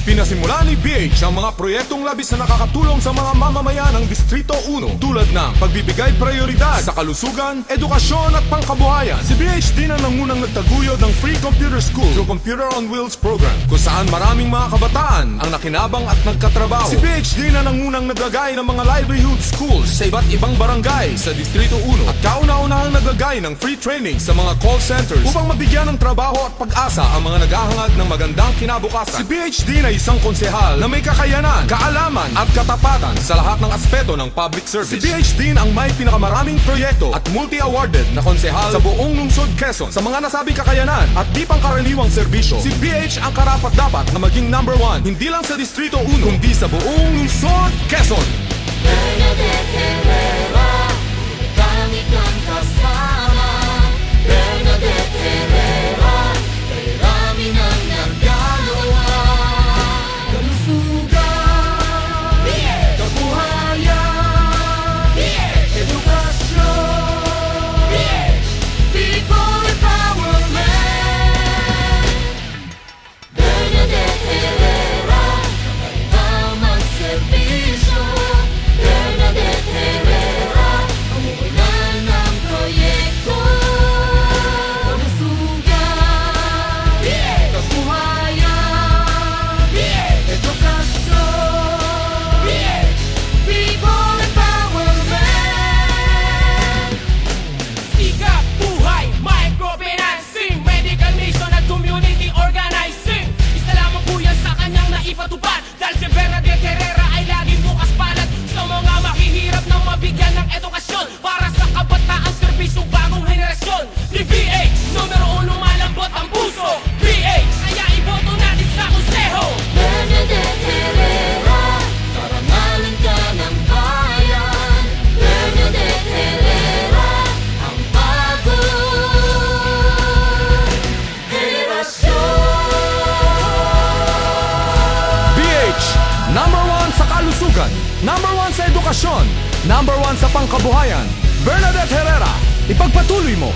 Pinasimula ni BH ang mga proyektong labis na nakakatulong sa mga mamamayan ng Distrito 1 tulad ng pagbibigay prioridad sa kalusugan, edukasyon at pangkabuhayan. Si BH din ang nangunang nagtaguyod ng Free Computer School through Computer on Wheels program kung saan maraming mga kabataan ang nakinabang at nagkatrabaho. Si BH din ang nangunang naglagay ng mga livelihood schools sa iba't ibang barangay sa Distrito 1 at kauna-unahang naglagay ng free training sa mga call centers upang mabigyan ng trabaho at pag-asa ang mga naghahangad ng magandang kinabukasan. Si BH din ay isang konsehal na may kakayanan, kaalaman at katapatan sa lahat ng aspeto ng public service. Si BH din ang may pinakamaraming proyekto at multi-awarded na konsehal sa buong lungsod Quezon. Sa mga nasabing kakayanan at di pangkaraniwang serbisyo, si BH ang karapat-dapat na maging number 1 hindi lang sa Distrito 1 kundi sa buong lungsod Quezon. Bernadette Herrera, kami kang kasama. Bernadette Herrera, kay rami nang nagagawa. Kalusugan, kabuhayan, edukasyon, people empowerment. Bernadette Herrera, kay tamang serbisyo. Bernadette Herrera, ang ulan ng proyekto. Kalusugan, kabuhayan, edukasyon, people empowerment. Sikap buhay, microfinancing, medical mission at community organizing. Isa lamang po yan sa kanyang naipatupad. Dahil si Bernadette Herrera ay laging bukas palad sa mga mahihirap na mabigyan ng edukasyon para sa kabataan, serbisyong bagong henerasyon. Ni BH, numero 1 malambot ang puso. BH, kaya iboto natin sa konseho. Bernadette Herrera, karangalan ka ng bayan. Bernadette Herrera, ang bagong henerasyon. BH, number 1 sa kalusugan, number 1 sa edukasyon, number 1 sa pangkabuhayan. Bernadette Herrera, ipagpatuloy mo